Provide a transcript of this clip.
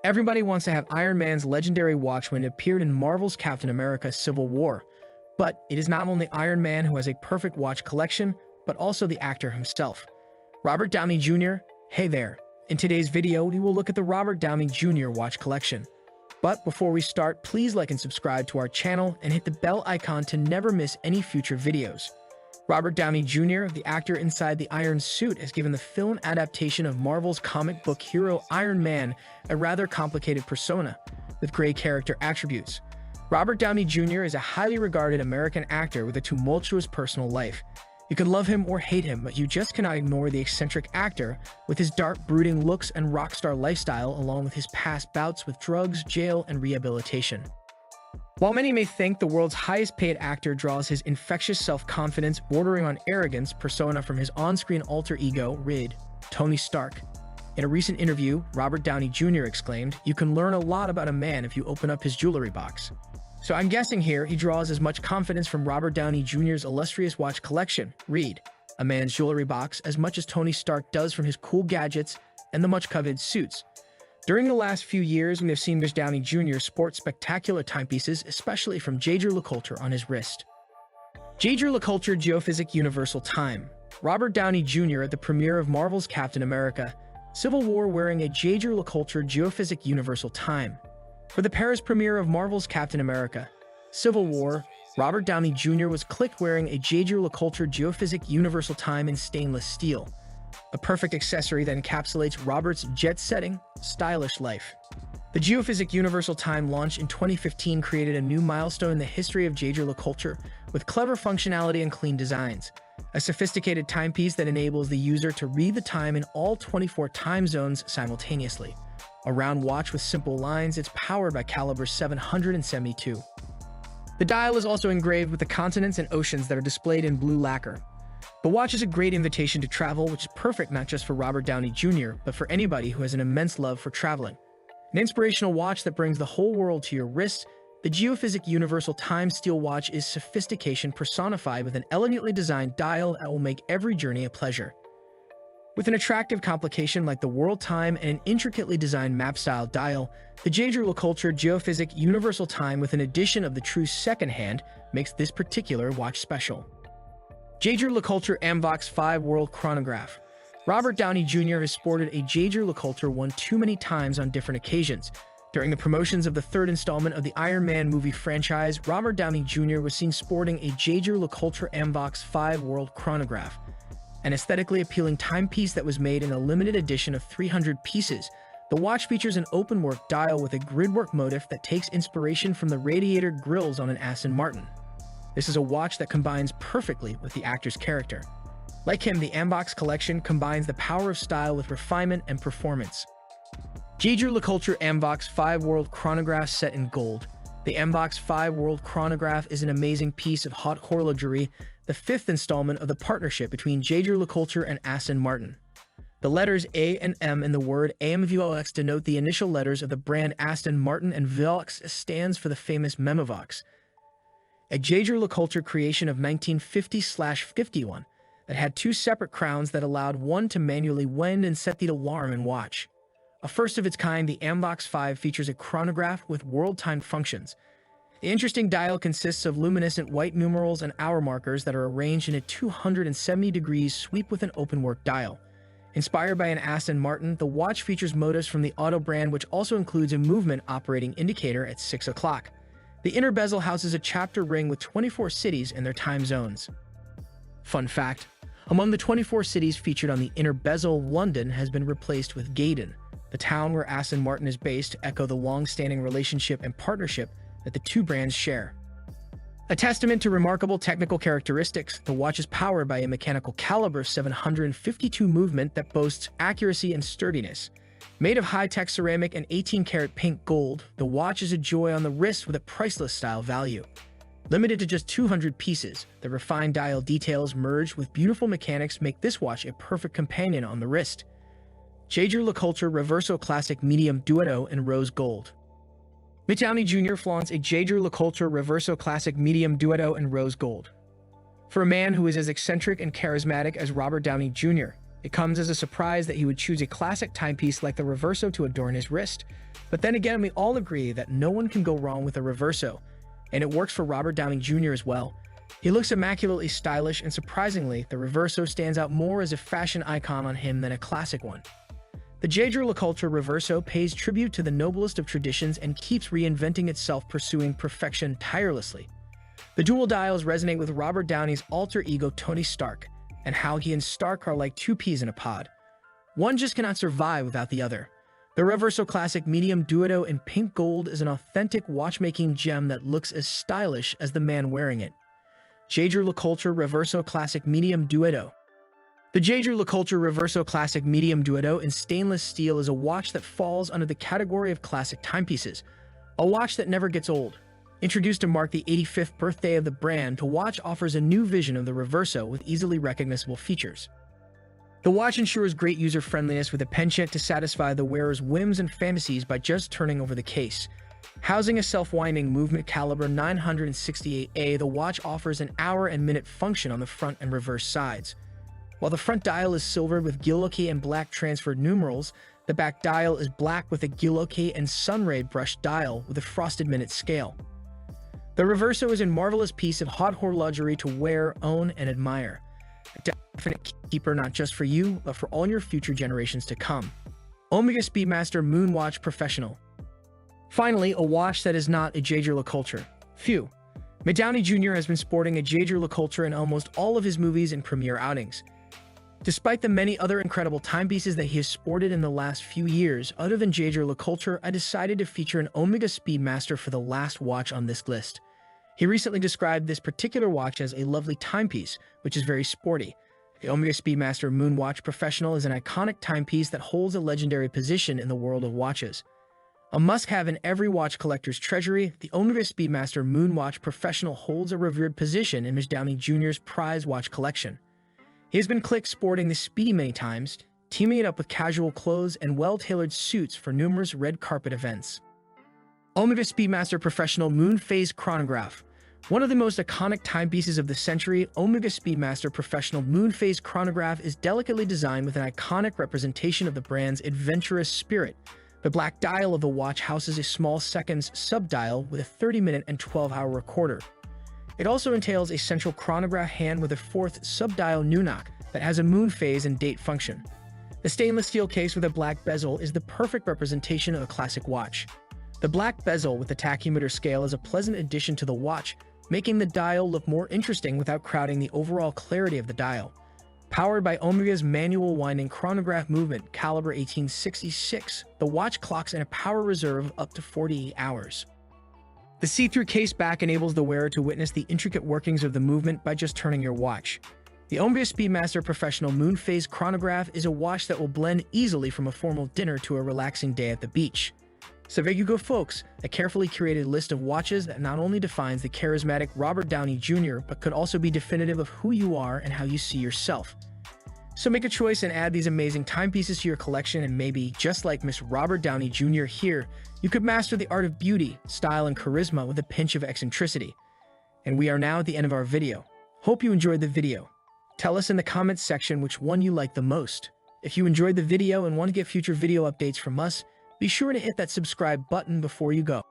Everybody wants to have Iron Man's legendary watch when it appeared in Marvel's Captain America Civil War. But it is not only Iron Man who has a perfect watch collection, but also the actor himself. Robert Downey Jr., hey there. In today's video, we will look at the Robert Downey Jr. watch collection. But before we start, please like and subscribe to our channel and hit the bell icon to never miss any future videos. Robert Downey Jr., the actor inside the Iron Suit, has given the film adaptation of Marvel's comic book hero Iron Man a rather complicated persona, with gray character attributes. Robert Downey Jr. is a highly regarded American actor with a tumultuous personal life. You can love him or hate him, but you just cannot ignore the eccentric actor with his dark, brooding looks and rock star lifestyle, along with his past bouts with drugs, jail, and rehabilitation. While many may think the world's highest-paid actor draws his infectious self-confidence bordering on arrogance persona from his on-screen alter ego, Tony Stark. In a recent interview, Robert Downey Jr. exclaimed, "You can learn a lot about a man if you open up his jewelry box." So I'm guessing here he draws as much confidence from Robert Downey Jr.'s illustrious watch collection, a man's jewelry box, as much as Tony Stark does from his cool gadgets and the much-coveted suits. During the last few years, we have seen Mr. Downey Jr. sport spectacular timepieces, especially from Jaeger-LeCoultre on his wrist. Jaeger-LeCoultre Geophysic Universal Time. Robert Downey Jr. at the premiere of Marvel's Captain America Civil War wearing a Jaeger-LeCoultre Geophysic Universal Time. For the Paris premiere of Marvel's Captain America Civil War, Robert Downey Jr. was clicked wearing a Jaeger-LeCoultre Geophysic Universal Time in stainless steel, a perfect accessory that encapsulates Robert's jet-setting, stylish life. The Geophysic Universal Time launch in 2015 created a new milestone in the history of Jaeger-LeCoultre with clever functionality and clean designs. A sophisticated timepiece that enables the user to read the time in all 24 time zones simultaneously. A round watch with simple lines, it's powered by caliber 772. The dial is also engraved with the continents and oceans that are displayed in blue lacquer. The watch is a great invitation to travel, which is perfect not just for Robert Downey Jr., but for anybody who has an immense love for traveling. An inspirational watch that brings the whole world to your wrist, the Geophysic Universal Time Steel Watch is sophistication personified with an elegantly designed dial that will make every journey a pleasure. With an attractive complication like the world time and an intricately designed map-style dial, the Jaeger-LeCoultre Geophysic Universal Time with an addition of the true second hand makes this particular watch special. Jaeger-LeCoultre Amvox 5 World Chronograph. Robert Downey Jr. has sported a Jaeger-LeCoultre one too many times on different occasions. During the promotions of the third installment of the Iron Man movie franchise, Robert Downey Jr. was seen sporting a Jaeger-LeCoultre Amvox 5 World Chronograph, an aesthetically appealing timepiece that was made in a limited edition of 300 pieces. The watch features an open-work dial with a gridwork motif that takes inspiration from the radiator grills on an Aston Martin. This is a watch that combines perfectly with the actor's character. Like him, the Amvox collection combines the power of style with refinement and performance. Jaeger-LeCoultre Amvox 5 World Chronograph set in gold. The Amvox 5 World Chronograph is an amazing piece of haute horlogerie, the fifth installment of the partnership between Jaeger-LeCoultre and Aston Martin. The letters A and M in the word AMVOX denote the initial letters of the brand Aston Martin, and VOX stands for the famous Memovox, a Jaeger-LeCoultre creation of 1950/51 that had two separate crowns that allowed one to manually wind and set the alarm and watch. A first of its kind, the Amvox 5 features a chronograph with world-timed functions. The interesting dial consists of luminescent white numerals and hour markers that are arranged in a 270 degrees sweep with an open-work dial. Inspired by an Aston Martin, the watch features motifs from the Auto brand, which also includes a movement operating indicator at 6 o'clock. The inner bezel houses a chapter ring with 24 cities and their time zones. Fun fact, among the 24 cities featured on the inner bezel, London has been replaced with Gaydon, the town where Aston Martin is based, to echo the long-standing relationship and partnership that the two brands share. A testament to remarkable technical characteristics, the watch is powered by a mechanical caliber 752 movement that boasts accuracy and sturdiness. Made of high-tech ceramic and 18-karat pink gold, the watch is a joy on the wrist with a priceless style value. Limited to just 200 pieces, the refined dial details merged with beautiful mechanics make this watch a perfect companion on the wrist. Jaeger-LeCoultre Reverso Classic Medium Duetto in Rose Gold. Robert Downey Jr. flaunts a Jaeger-LeCoultre Reverso Classic Medium Duetto in Rose Gold. For a man who is as eccentric and charismatic as Robert Downey Jr., It comes as a surprise that he would choose a classic timepiece like the Reverso to adorn his wrist. But then again, we all agree that no one can go wrong with a Reverso, and it works for Robert Downey Jr. as well. He looks immaculately stylish, and surprisingly, the Reverso stands out more as a fashion icon on him than a classic one. The J. Drew LeCoultre Reverso pays tribute to the noblest of traditions and keeps reinventing itself, pursuing perfection tirelessly. The dual dials resonate with Robert Downey's alter ego Tony Stark, and how he and Stark are like two peas in a pod. One just cannot survive without the other. The Reverso Classic Medium Duetto in pink gold is an authentic watchmaking gem that looks as stylish as the man wearing it. J. Drew LeCoultre Reverso Classic Medium Duetto. The J. Drew LeCoultre Reverso Classic Medium Duetto in stainless steel is a watch that falls under the category of classic timepieces, a watch that never gets old. Introduced to mark the 85th birthday of the brand, the watch offers a new vision of the Reverso with easily recognizable features. The watch ensures great user-friendliness with a penchant to satisfy the wearer's whims and fantasies by just turning over the case. Housing a self-winding movement caliber 968A, the watch offers an hour and minute function on the front and reverse sides. While the front dial is silvered with giloki and black transferred numerals, the back dial is black with a giloki and sunray brushed dial with a frosted minute scale. The Reverso is a marvelous piece of haute horlogerie to wear, own, and admire. A definite keeper not just for you, but for all your future generations to come. Omega Speedmaster Moon Watch Professional. Finally, a watch that is not a J. Drew LeCoultre. Phew. Downey Jr. has been sporting a J. Drew LeCoultre in almost all of his movies and premiere outings. Despite the many other incredible timepieces that he has sported in the last few years, other than J. Drew LeCoultre, I decided to feature an Omega Speedmaster for the last watch on this list. He recently described this particular watch as a lovely timepiece, which is very sporty. The Omega Speedmaster Moon Watch Professional is an iconic timepiece that holds a legendary position in the world of watches. A must-have in every watch collector's treasury, the Omega Speedmaster Moon Watch Professional holds a revered position in Mr. Downey Jr.'s prize watch collection. He has been clicked sporting the Speedy many times, teaming it up with casual clothes and well-tailored suits for numerous red carpet events. Omega Speedmaster Professional Moon Phase Chronograph. One of the most iconic timepieces of the century, Omega Speedmaster Professional Moon Phase Chronograph is delicately designed with an iconic representation of the brand's adventurous spirit. The black dial of the watch houses a small seconds subdial with a 30-minute and 12-hour recorder. It also entails a central chronograph hand with a fourth subdial Nunok that has a moon phase and date function. The stainless steel case with a black bezel is the perfect representation of a classic watch. The black bezel with the tachymeter scale is a pleasant addition to the watch, making the dial look more interesting without crowding the overall clarity of the dial. Powered by Omega's manual winding chronograph movement, caliber 1866, the watch clocks in a power reserve of up to 48 hours. The see-through case back enables the wearer to witness the intricate workings of the movement by just turning your watch. The Omega Speedmaster Professional Moon Phase Chronograph is a watch that will blend easily from a formal dinner to a relaxing day at the beach. So there you go, folks, a carefully curated list of watches that not only defines the charismatic Robert Downey Jr., but could also be definitive of who you are and how you see yourself. So make a choice and add these amazing timepieces to your collection, and maybe, just like Miss Robert Downey Jr. here, you could master the art of beauty, style, and charisma with a pinch of eccentricity. And we are now at the end of our video. Hope you enjoyed the video. Tell us in the comments section which one you like the most. If you enjoyed the video and want to get future video updates from us, be sure to hit that subscribe button before you go.